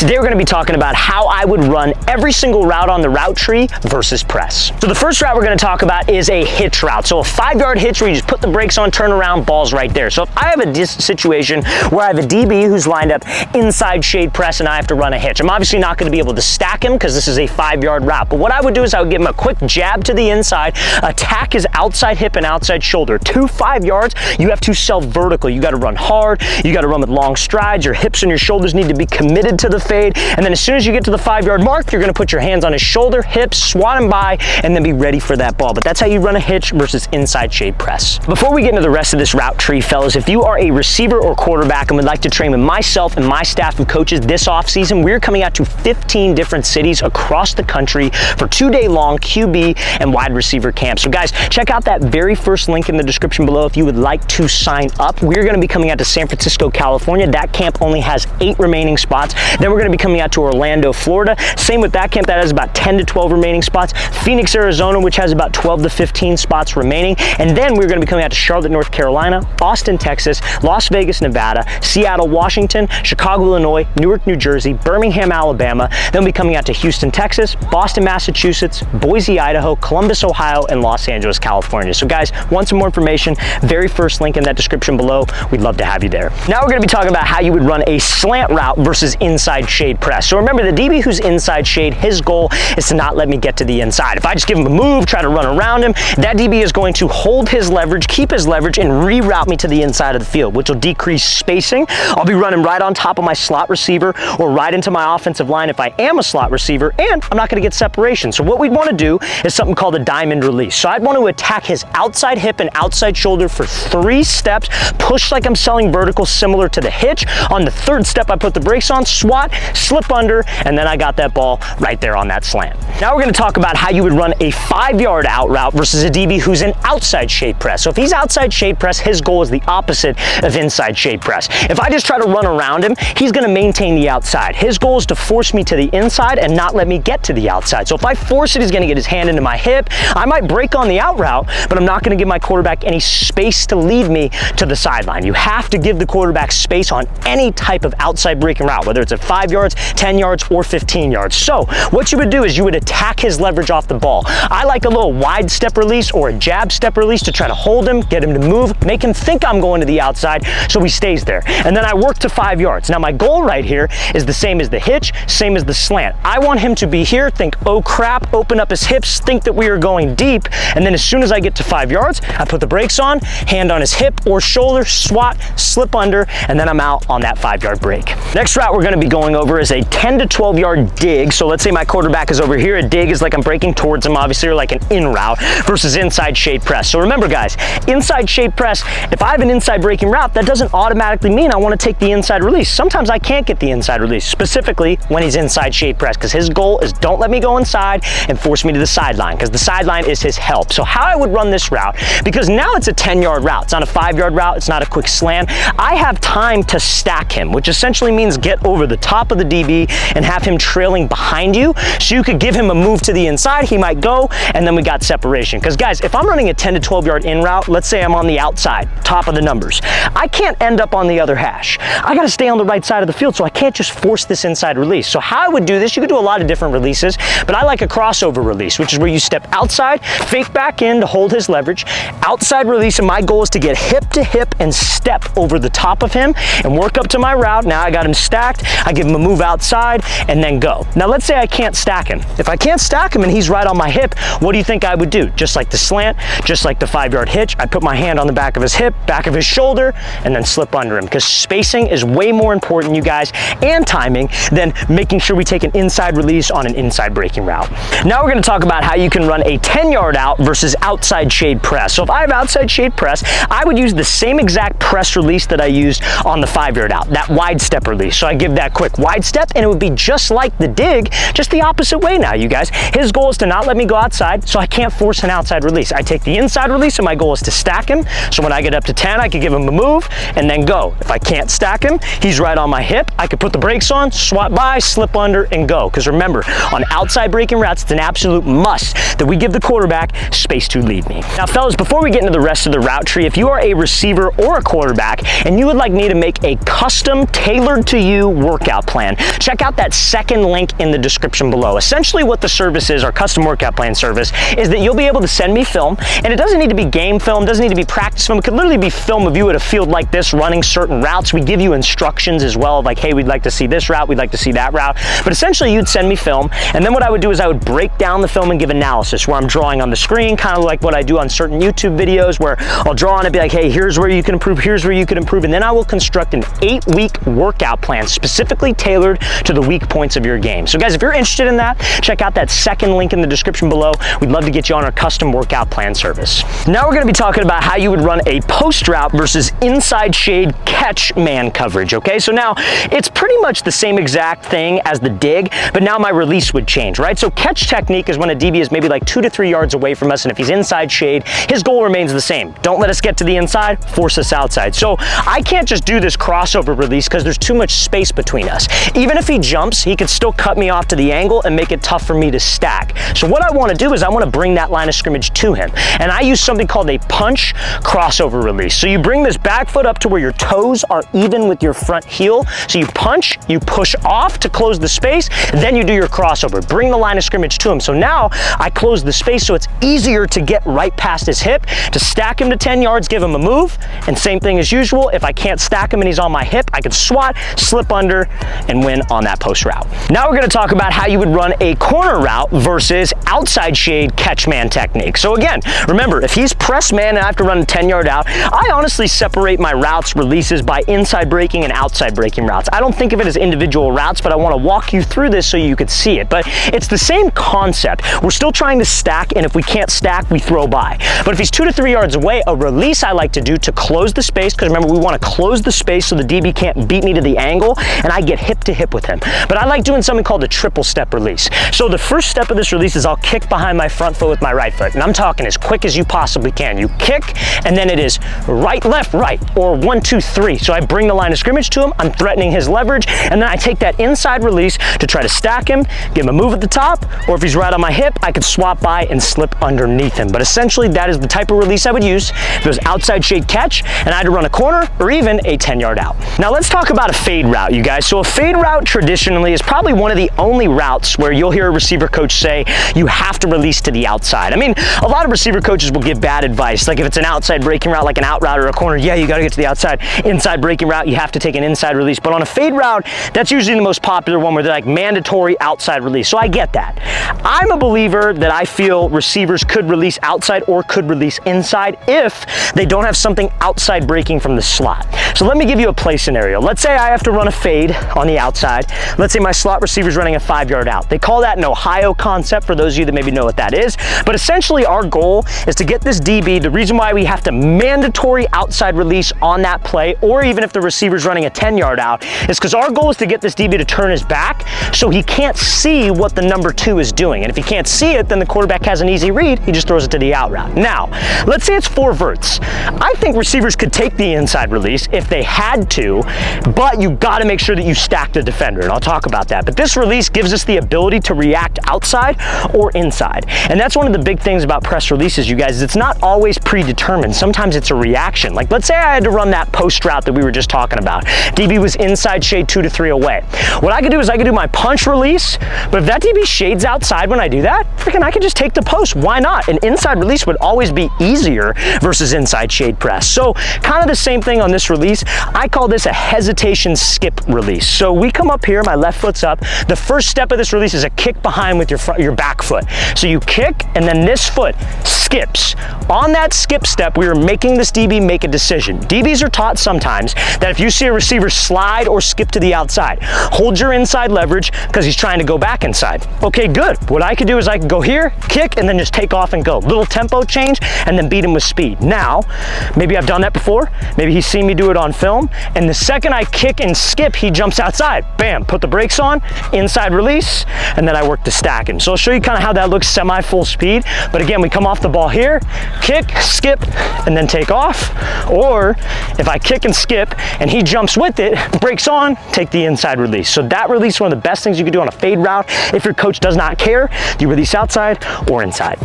Today we're going to be talking about how I would run every single route on the route tree versus press. So the first route we're going to talk about is a hitch route. So a 5-yard hitch where you just put the brakes on, turn around, ball's right there. So if I have a situation where I have a DB who's lined up inside shade press and I have to run a hitch, I'm obviously not going to be able to stack him because this is a 5-yard route. But what I would do is I would give him a quick jab to the inside, attack his outside hip and outside shoulder. 5 yards, you have to sell vertical. You got to run hard. You got to run with long strides. Your hips and your shoulders need to be committed to the fade. And then as soon as you get to the 5-yard mark, you're going to put your hands on his shoulder, hips, swat him by, and then be ready for that ball. But that's how you run a hitch versus inside shade press. Before we get into the rest of this route tree, fellas, if you are a receiver or quarterback and would like to train with myself and my staff of coaches this offseason, we're coming out to 15 different cities across the country for 2-day-long QB and wide receiver camps. So guys, check out that very first link in the description below if you would like to sign up. We're going to be coming out to San Francisco, California. That camp only has 8 remaining spots. Then we're going to be coming out to Orlando, Florida. Same with that camp, that has about 10 to 12 remaining spots. Phoenix, Arizona, which has about 12 to 15 spots remaining. And then we're going to be coming out to Charlotte, North Carolina, Austin, Texas, Las Vegas, Nevada, Seattle, Washington, Chicago, Illinois, Newark, New Jersey, Birmingham, Alabama. Then we'll be coming out to Houston, Texas, Boston, Massachusetts, Boise, Idaho, Columbus, Ohio, and Los Angeles, California. So guys, want some more information? Very first link in that description below. We'd love to have you there. Now we're going to be talking about how you would run a slant route versus inside shade press. So remember, the DB who's inside shade, his goal is to not let me get to the inside. If I just give him a move, try to run around him, that DB is going to hold his leverage, keep his leverage, and reroute me to the inside of the field, which will decrease spacing. I'll be running right on top of my slot receiver or right into my offensive line if I am a slot receiver, and I'm not going to get separation. So what we'd want to do is something called a diamond release. So I'd want to attack his outside hip and outside shoulder for 3 steps, push like I'm selling vertical, similar to the hitch. On the 3rd step, I put the brakes on, swat, slip under, and then I got that ball right there on that slant. Now we're going to talk about how you would run a 5-yard out route versus a DB who's in outside shade press. So if he's outside shade press, his goal is the opposite of inside shade press. If I just try to run around him, he's going to maintain the outside. His goal is to force me to the inside and not let me get to the outside. So if I force it, he's going to get his hand into my hip. I might break on the out route, but I'm not going to give my quarterback any space to lead me to the sideline. You have to give the quarterback space on any type of outside breaking route, whether it's at 5 yards, 10 yards, or 15 yards. So what you would do is you would attack his leverage off the ball. I like a little wide step release or a jab step release to try to hold him, get him to move, make him think I'm going to the outside so he stays there. And then I work to 5 yards. Now my goal right here is the same as the hitch, same as the slant. I want him to be here, think, oh crap, open up his hips, think that we are going deep, and then as soon as I get to 5 yards, I put the brakes on, hand on his hip or shoulder, swat, slip under, and then I'm out on that 5-yard break. Next route we're going to be going over is a 10 to 12-yard dig. So let's say my quarterback is over here. A dig is like I'm breaking towards him, obviously, or like an in route, versus inside shade press. So remember guys, inside shade press, if I have an inside breaking route, that doesn't automatically mean I want to take the inside release. Sometimes I can't get the inside release, specifically when he's inside shade press, because his goal is don't let me go inside and force me to the sideline, because the sideline is his help. So how I would run this route, because now it's a 10-yard route. It's not a 5-yard route. It's not a quick slant. I have time to stack him, which essentially means get over the top of the DB and have him trailing behind you. So you could give him a move to the inside. He might go, and then we got separation. Because guys, if I'm running a 10 to 12-yard in route, let's say I'm on the outside, top of the numbers, I can't end up on the other hash. I got to stay on the right side of the field, so I can't just force this inside release. So how I would do this, you could do a lot of different releases, but I like a crossover release, which is where you step outside, fake back in to hold his leverage, outside release, and my goal is to get hip to hip and step over the top of him and work up to my route. Now I got him stacked, I give him a move outside, and then go. Now let's say I can't stack him. If I can't stack him and he's right on my hip, what do you think I would do? Just like the slant, just like the 5-yard hitch, I put my hand on the back of his hip, back of his shoulder, and then slip under him, because spacing is way more important, you guys, and timing, than making sure we take an inside release on an inside breaking route. Now we're going to talk about how you can run a 10-yard out versus outside shade press. So if I have outside shade press, I would use the same exact press release that I used on the 5-yard out, that wide step release. So I give that quick wide step, and it would be just like the dig, just the opposite way now, you guys. His goal is to not let me go outside, so I can't force an outside release. I take the inside release, and my goal is to stack him. So when I get up to 10, I could give him a move and then go. If I can't stack him, he's right on my hip, I could put the brakes on, swat by, slip under, and go. Because remember, on outside breaking routes, it's an absolute must that we give the quarterback space to lead me. Now fellas, before we get into the rest of the route tree, if you are a receiver or a quarterback and you would like me to make a custom, tailored to you workout plan, plan, check out that second link in the description below. Essentially what the service is, our custom workout plan service, is that you'll be able to send me film, and it doesn't need to be game film, doesn't need to be practice film. It could literally be film of you at a field like this running certain routes. We give you instructions as well of like, hey, we'd like to see this route, we'd like to see that route. But essentially you'd send me film, and then what I would do is I would break down the film and give analysis where I'm drawing on the screen, kind of like what I do on certain YouTube videos where I'll draw on it, be like, hey, here's where you can improve, here's where you can improve, and then I will construct an 8-week workout plan specifically tailored to the weak points of your game. So guys, if you're interested in that, check out that second link in the description below. We'd love to get you on our custom workout plan service. Now we're gonna be talking about how you would run a post route versus inside shade catch man coverage, okay? So now it's pretty much the same exact thing as the dig, but now my release would change, right? So catch technique is when a DB is maybe like 2 to 3 yards away from us, and if he's inside shade, his goal remains the same. Don't let us get to the inside, force us outside. So I can't just do this crossover release because there's too much space between us. Even if he jumps, he could still cut me off to the angle and make it tough for me to stack. So what I want to do is I want to bring that line of scrimmage to him, and I use something called a punch crossover release. So you bring this back foot up to where your toes are even with your front heel. So you punch, you push off to close the space, then you do your crossover. Bring the line of scrimmage to him. So now I close the space so it's easier to get right past his hip, to stack him to 10 yards, give him a move, and same thing as usual. If I can't stack him and he's on my hip, I can swat, slip under, and win on that post route. Now we're gonna talk about how you would run a corner route versus outside shade catch man technique. So again, remember, if he's press man and I have to run a 10-yard out, I honestly separate my routes releases by inside breaking and outside breaking routes. I don't think of it as individual routes, but I want to walk you through this so you could see it. But it's the same concept. We're still trying to stack, and if we can't stack, we throw by. But if he's 2 to 3 yards away, a release I like to do to close the space, because remember, we want to close the space so the DB can't beat me to the angle, and I get hip to hip with him. But I like doing something called a triple step release. So the first step of this release is I'll kick behind my front foot with my right foot, and I'm talking as quick as you possibly can. You kick, and then it is right, left, right, or 1, 2, 3. So I bring the line of scrimmage to him, I'm threatening his leverage, and then I take that inside release to try to stack him, give him a move at the top, or if he's right on my hip, I could swap by and slip underneath him. But essentially, that is the type of release I would use if it was outside shade catch, and I had to run a corner, or even a 10-yard out. Now let's talk about a fade route, you guys. So a fade route traditionally is probably one of the only routes where you'll hear a receiver coach say, you have to release to the outside. I mean, a lot of receiver coaches will give bad advice. Like if it's an outside breaking route, like an out route or a corner, yeah, you gotta get to the outside. Inside breaking route, you have to take an inside release. But on a fade route, that's usually the most popular one where they're like mandatory outside release. So I get that. I'm a believer that I feel receivers could release outside or could release inside if they don't have something outside breaking from the slot. So let me give you a play scenario. Let's say I have to run a fade on the outside. Let's say my slot receiver's running a 5-yard out. They call that an Ohio concept for those of you that maybe know what that is. But essentially our goal is to get this DB, the reason why we have to mandatory outside release on that play, or even if the receiver's running a 10-yard out, is because our goal is to get this DB to turn his back so he can't see what the number 2 is doing. And if he can't see it, then the quarterback has an easy read, he just throws it to the out route. Now, let's say it's 4 verts. I think receivers could take the inside release if they had to, but you gotta make sure that you stack the defender, and I'll talk about that. But this release gives us the ability to react outside or inside. And that's one of the big things about press releases, you guys, is it's not always predetermined. Sometimes it's a reaction. Like let's say I had to run that post route that we were just talking about. DB was inside shade 2 to 3 away. What I could do is I could do my punch release, but if that DB shades outside when I do that, freaking I could just take the post. Why not? An inside release would always be easier versus inside shade press. So kind of the same thing on this release. I call this a hesitation skip release. So we come up here, my left foot's up. The first step of this release is a kick behind with your back foot. So you kick, and then this foot skips. On that skip step, we are making this DB make a decision. DBs are taught sometimes that if you see a receiver slide or skip to the outside, hold your inside leverage because he's trying to go back inside. Okay, good. What I could do is I could go here, kick, and then just take off and go. Little tempo change, and then beat him with speed. Now, maybe I've done that before. Maybe he's seen me do it on film, and the second I kick and skip, he jumps outside. Bam, put the brakes on, inside release, and then I work to stack him. So I'll show you kind of how that looks semi-full speed. But again, we come off the ball here, kick, skip, and then take off. Or if I kick and skip and he jumps with it, brakes on, take the inside release. So that release is one of the best things you can do on a fade route. If your coach does not care, do you release outside or inside?